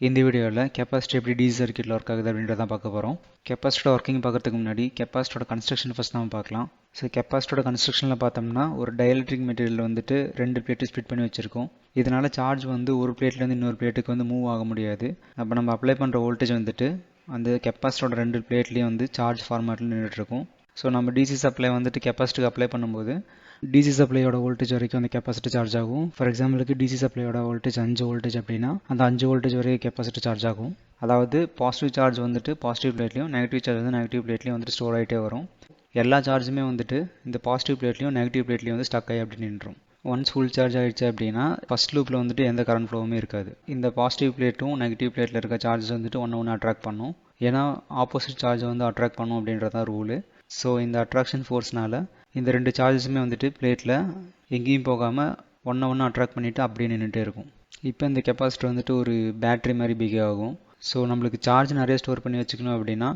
இந்த வீடியோவில் கெப்பாசிட்டி எப்படி டிசி சர்க்யூட்டில் ஒர்க் ஆகுது அப்படின்றத பார்க்க போகிறோம். கெப்பாசிட்டோட ஒர்க்கிங் பார்க்கறதுக்கு முன்னாடி கெப்பாசிட்டோட கன்ஸ்ட்ரக்ஷன் ஃபஸ்ட் நம்ம பார்க்கலாம். ஸோ கெப்பாசிட்டோட கன்ஸ்ட்ரக்ஷனில் பார்த்தோம்னா ஒரு டயலெக்ட்ரிக் மெட்டீரியல் வந்துட்டு 2 பிளேட்டு ஸ்ப்ளிட் பண்ணி வச்சுருக்கோம். இதனால் சார்ஜ் வந்து ஒரு பிளேட்லேருந்து இன்னொரு பிளேட்டுக்கு வந்து மூவ் ஆக முடியாது. அப்போ நம்ம அப்ளை பண்ணுற வோல்டேஜ் வந்துட்டு அந்த கெப்பாசிட்டோட 2 பிளேட்லேயும் வந்து சார்ஜ் ஃபார்மேட்டில் நின்றுட்டுருக்கும். ஸோ நம்ம டிசி சப்ளை வந்துட்டு கெப்பாசிட்டிக்கு அப்ளை பண்ணும்போது டிசி சப்ளையோட வோல்டேஜ் வரைக்கும் அந்த கெப்பாசிட்டி சார்ஜ் ஆகும். ஃபார் எக்ஸாம்பிளுக்கு டிசி சப்ளையோட வோல்டேஜ் 5 வோல்டேஜ் அப்படின்னா அந்த 5 வோல்டேஜ் வரைக்கும் கெப்பாசிட்டி சார்ஜ் ஆகும். அதாவது பாசிட்டிவ் சார்ஜ் வந்துட்டு பாசிட்டிவ் பிளேட்லையும் நெகட்டிவ் சார்ஜ் வந்து நெகட்டிவ் பிளேட்லையும் வந்துட்டு ஸ்டோர் ஆகிட்டே வரும். எல்லா சார்ஜுமே வந்துட்டு இந்த பாசிட்டிவ் பிளேட்லையும் நெகட்டிவ் பிளேட்லையும் வந்து ஸ்டக் ஆகி அப்படி நின்றும். ஒன்ஸ் ஃபுல் சார்ஜ் ஆகிடுச்சு அப்படின்னா ஃபஸ்ட் லூப்பில் வந்துட்டு எந்த கரண்ட் ஃப்ளோவுமே இருக்காது. இந்த பாசிட்டிவ் பிளேட்டும் நெகட்டிவ் பிளேட்டில் இருக்க சார்ஜஸ் வந்துட்டு ஒன்று அட்ராக்ட் பண்ணும். ஏன்னா ஆப்போசிட் சார்ஜ் வந்து அட்ராக்ட் பண்ணும் அப்படின்றதான் ரூலு. ஸோ இந்த அட்ராக்ஷன் ஃபோர்ஸ்னால் இந்த 2 சார்ஜஸுமே வந்துட்டு பிளேட்டில் எங்கேயும் போகாமல் ஒன்று அட்ராக்ட் பண்ணிவிட்டு அப்படியே நின்றுட்டே இருக்கும். இப்போ இந்த கெப்பாசிட்டர் வந்துட்டு ஒரு பேட்ரி மாதிரி பிஹேவ் ஆகும். ஸோ நம்மளுக்கு சார்ஜ் நிறைய ஸ்டோர் பண்ணி வச்சுக்கணும் அப்படின்னா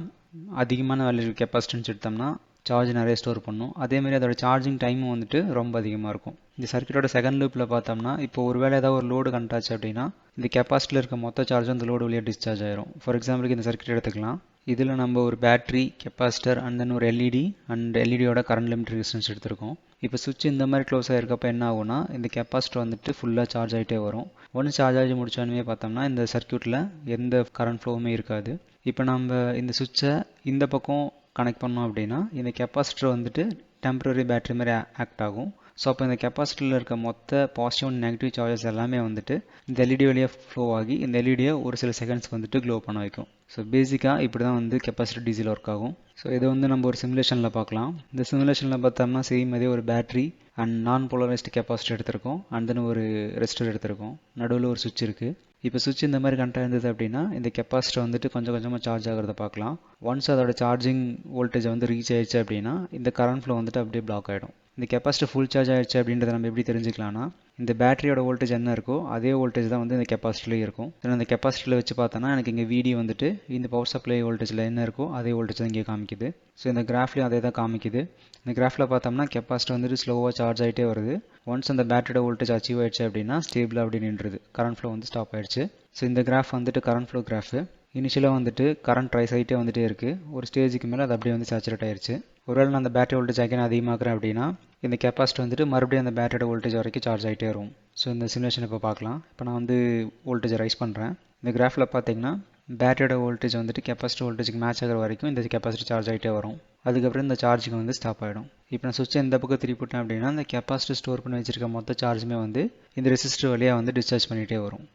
அதிகமான வேல்யூ கெப்பாசிட்டன்ஸ் எடுத்தோம்னா சார்ஜ் நிறைய ஸ்டோர் பண்ணும். அதேமாதிரி அதோட சார்ஜிங் டைமும் வந்துட்டு ரொம்ப அதிகமாக இருக்கும். இந்த சர்க்யூட்டோட செகண்ட் லூப்பில் பார்த்தோம்னா இப்போ ஒரு வேளை ஏதாவது ஒரு லோடு கனெக்ட் ஆச்சு அப்படின்னா இந்த கெப்பாசிட்டியில் இருக்க மொத்த சார்ஜும் அந்த லோடு வழியாக டிஸ்சார்ஜ் ஆயிரும். ஃபார் எக்ஸாம்பிளுக்கு இந்த சர்க்யூட் எடுத்துக்கலாம். இதில் நம்ம ஒரு பேட்ரி, கெப்பாசிட்டர் அண்ட் தென் ஒரு எல்இடி அண்ட் எல்இடியோட கரண்ட் லிமிட் ரெசிஸ்டன்ஸ் எடுத்திருக்கோம். இப்போ சுவிட்ச் இந்த மாதிரி க்ளோஸ் ஆகிருக்கப்போ என்ன ஆகும்னா இந்த கெப்பாசிட்டர் வந்துட்டு ஃபுல்லாக சார்ஜ் ஆகிட்டே வரும். ஒன்று சார்ஜ் ஆகி முடிச்சோன்னே பார்த்தோம்னா இந்த சர்க்யூட்டில் எந்த கரண்ட் ஃப்ளோவுமே இருக்காது. இப்போ நம்ம இந்த சுவிட்சை இந்த பக்கம் கனெக்ட் பண்ணோம் அப்படின்னா இந்த கெப்பாசிட்டர் வந்துட்டு டெம்பரரி பேட்டரி மாதிரி ஆக்ட் ஆகும். ஸோ அப்போ இந்த கெப்பாசிட்டரில் இருக்க மொத்த பாசிட்டிவ் அண்ட் நெகட்டிவ் சார்ஜஸ் எல்லாமே வந்துட்டு இந்த எல்இடி வழியாக ஃப்ளோ ஆகி இந்த எல்இடியை ஒரு சில செகண்ட்ஸ்க்கு வந்துட்டு க்ளோ பண்ண வைக்கும். ஸோ பேசிக்காக இப்படி தான் வந்து கெப்பாசிட்டர் டிசியில் ஒர்க் ஆகும். ஸோ இதை வந்து நம்ம ஒரு சிமுலேஷனில் பார்க்கலாம். இந்த சிமுலேஷனில் பார்த்தோம்னா சேம் அதே ஒரு பேட்ரி அண்ட் நான் போலரைஸ்டு கெப்பாசிட்டர் எடுத்திருக்கோம் அண்ட் தென் ஒரு ரெசிஸ்டர் எடுத்திருக்கோம். நடுவில் ஒரு சுவிட்ச் இருக்குது. இப்போ சுவிட்ச் இந்த மாதிரி கனெக்ட் இருந்தது அப்படின்னா இந்த கெப்பாசிட்டர் வந்துட்டு கொஞ்சம் கொஞ்சமாக சார்ஜ் ஆகிறத பார்க்கலாம். ஒன்ஸ் அதோட சார்ஜிங் வோல்டேஜை வந்து ரீச் ஆயிடுச்சு அப்படின்னா இந்த கரண்ட் ஃப்ளோ வந்துட்டு அப்படியே பிளாக் ஆகிடும். இந்த கெப்பாசிட்டர் ஃபுல் சார்ஜ் ஆகிடுச்சு அப்படின்றத நம்ம எப்படி தெரிஞ்சுக்கலாம்னா இந்த பேட்டரியோட வோல்டேஜ் என்ன இருக்கோ அதே வோல்டேஜ் தான் வந்து இந்த கெப்பாசிட்டிலே இருக்கும். இந்த கெப்பாசிட்டியில் வச்சு பார்த்தோன்னா எனக்கு இங்கே விடி வந்துட்டு இந்த பவர் சப்ளை வோல்டேஜில் என்ன இருக்கோ அதே வோல்டேஜ் தான் இங்கே காமிக்குது. ஸோ இந்த கிராஃப்லேயும் அதே தான் காமிக்குது. இந்த கிராஃபில் பார்த்தோம்னா கெப்பாசிட்டர் வந்துட்டு ஸ்லோவாக சார்ஜ் ஆகிட்டே வருது. ஒன்ஸ் அந்த பேட்டரியோட வோல்டேஜ் அச்சீவ் ஆயிடுச்சு அப்படின்னா ஸ்டேபிளாக அப்படி நின்றுது. கரண்ட் ஃப்ளோ வந்து ஸ்டாப் ஆயிடுச்சு. ஸோ இந்த கிராஃப் வந்துட்டு கரண்ட் ஃப்ளோ கிராஃபு. இனிஷியலாக வந்துட்டு கரண்ட் ரைஸ் ஆகிட்டே வந்துட்டே இருக்குது. ஒரு ஸ்டேஜுக்கு மேலே அது அப்படியே வந்து சேச்சுரேட் ஆயிடுச்சு. ஒருவேளை நான் அந்த பேட்டரி வோல்டேஜ் அகைன் அதிகமாக்குறேன் அப்படின்னா இந்த கெப்பாசிட்டர் வந்துட்டு மறுபடியும் அந்த பேட்டரியோட வோல்டேஜ் வரைக்கும் சார்ஜ் ஆகிட்டே வரும். ஸோ இந்த சிமுலேஷன் இப்போ பார்க்கலாம். இப்போ நான் வந்து வோல்டேஜை ரைஸ் பண்ணுறேன். இந்த கிராஃபில் பார்த்தீங்கன்னா பேட்டரியோட வோல்டேஜ் வந்துட்டு கெப்பாசிட்டி வோல்டேஜுக்கு மேட்ச் ஆகிற வரைக்கும் இந்த கெப்பாசிட்டி சார்ஜ் ஆகிட்டே வரும். அதுக்கப்புறம் இந்த சார்ஜிங் வந்து ஸ்டாப் ஆகிடும். இப்போ நான் சுவிட்ச் இந்த பக்கம் திருப்பிட்டேன் அப்படின்னா இந்த கெப்பாசிட்டி ஸ்டோர் பண்ணி வச்சிருக்க மொத்த சார்ஜுமே வந்து இந்த ரெசிஸ்டர் வழியாக வந்து டிஸ்சார்ஜ் பண்ணிகிட்டே வரும்.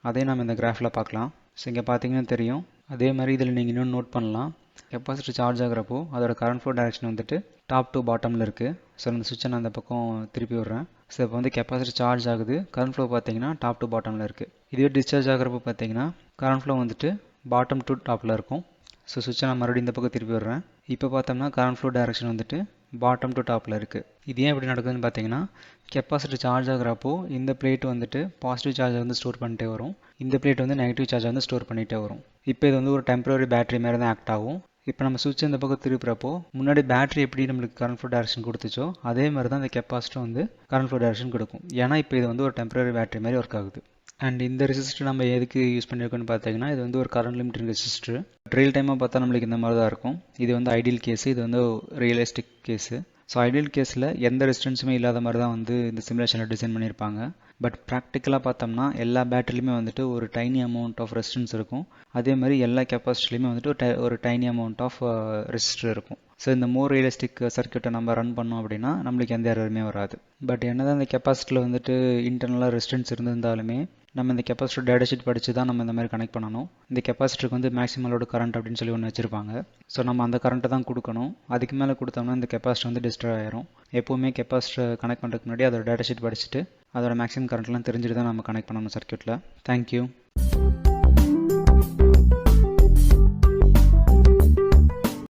அதே நம்ம இந்த கிராஃபில் பார்க்கலாம். ஸோ இங்கே பார்த்தீங்கன்னா தெரியும். அதே மாதிரி இதில் நீங்கள் இன்னொன்று நோட் பண்ணலாம். கெப்பாசிட்டர் சார்ஜ் ஆகிறப்போ அதோட கரண்ட் ஃப்ளோ டைரக்ஷன் வந்துட்டு டாப் டு பாட்டமில் இருக்குது. ஸோ அந்த சுவிட்சை நான் அந்த பக்கம் திருப்பி விட்றேன். ஸோ இப்போ வந்து கெப்பாசிட்டர் சார்ஜ் ஆகுது. கரண்ட் ஃப்ளோ பார்த்தீங்கன்னா டாப் டு பாட்டமில் இருக்குது. இதுவே டிஸ்சார்ஜ் ஆகிறப்போ பார்த்தீங்கன்னா கரண்ட் ஃப்ளோ வந்துட்டு பாட்டம் டு டாப்பில் இருக்கும். ஸோ சுவிட்சை நான் மறுபடியும் இந்த பக்கம் திருப்பி விட்றேன். இப்போ பார்த்தோம்னா கரண்ட் ஃப்ளோ டைரக்ஷன் வந்துட்டு பாட்டம் டு டாப்பில் இருக்குது. இது ஏன் எப்படி நடக்குதுன்னு பார்த்தீங்கன்னா கெப்பாசிட்டர் சார்ஜ் ஆகிறப்போ இந்த பிளேட் வந்துட்டு பாசிட்டிவ் சார்ஜை வந்து ஸ்டோர் பண்ணிட்டே வரும். இந்த பிளேட் வந்து நெகட்டிவ் சார்ஜை வந்து ஸ்டோர் பண்ணிகிட்டே வரும். இப்போ இது வந்து ஒரு டெம்பரரி பேட்டரி மாதிரி தான் ஆக்ட் ஆகும். இப்போ நம்ம சுவிட்ச் இந்த பக்கம் திருப்புறப்போ முன்னாடி பேட்டரி எப்படி நம்மளுக்கு கரண்ட் ஃப்ளோ டைரக்ஷன் கொடுத்துச்சோ அதே மாதிரி தான் இந்த கெப்பாசிட்டர் வந்து கரண்ட் ஃப்ளோ டைரக்ஷன் கொடுக்கும். ஏன்னா இப்போ இது வந்து ஒரு டெம்பரரி பேட்டரி மாதிரி ஒர்க் ஆகுது. அண்ட் இந்த ரெசிஸ்டர் நம்ம எதுக்கு யூஸ் பண்ணியிருக்கோன்னு பார்த்தீங்கன்னா இது வந்து ஒரு கரண்ட் லிமிட்டிங் ரெசிஸ்டர். ரியல் டைமாக பார்த்தா நம்மளுக்கு இந்த மாதிரி தான் இருக்கும். இது வந்து ஐடியல் கேஸு, இது வந்து ரியலிஸ்டிக் கேஸு. ஸோ ஐடியல் கேஸில் எந்த ரெசிஸ்டன்ஸுமே இல்லாத மாதிரி தான் வந்து இந்த சிமுலேஷனில் டிசைன் பண்ணியிருப்பாங்க. பட் ப்ராக்டிக்கலாக பார்த்தோம்னா எல்லா பேட்டரிலையுமே வந்துட்டு ஒரு டைனி அமௌண்ட் ஆஃப் ரெசிஸ்டன்ஸ் இருக்கும். அதே மாதிரி எல்லா கெப்பாசிட்டிலையுமே வந்துட்டு ஒரு டைனி அமௌண்ட் ஆஃப் ரெசிஸ்டர் இருக்கும். ஸோ இந்த மோர் ரியலிஸ்டிக் சர்க்யூட்டை நம்ம ரன் பண்ணோம் அப்படின்னா நம்மளுக்கு எந்த எரருமே வராது. பட் என்னதான் இந்த கெப்பாசிட்டியில் வந்துட்டு இன்டர்னலாக ரெசிஸ்டன்ஸ் இருந்திருந்தாலுமே நம்ம இந்த கெப்பாசிட்டர் டேட்டா ஷீட் படித்து தான் நம்ம இந்த மாதிரி கனெக்ட் பண்ணணும். இந்த கெப்பாசிட்டருக்கு வந்து மேக்ஸிமம் லோடு கரண்ட் அப்படின்னு சொல்லி ஒன்று வச்சுருப்பாங்க. ஸோ நம்ம அந்த கரண்ட்டை தான் கொடுக்கணும். அதுக்கு மேலே கொடுத்தோம்னா இந்த கெப்பாசிட்டர் வந்து டிஸ்ட்ராய் ஆயிரும். எப்போவுமே கெப்பாசிட்டர் கனெக்ட் பண்ணுறதுக்கு முன்னாடி அதோட டேட்டா ஷீட் படிச்சுட்டு அதோட மேக்ஸிமம் கரண்ட்லாம் தெரிஞ்சுட்டு தான் நம்ம கனெக்ட் பண்ணணும் சர்க்யூட்டில். தேங்க்யூ.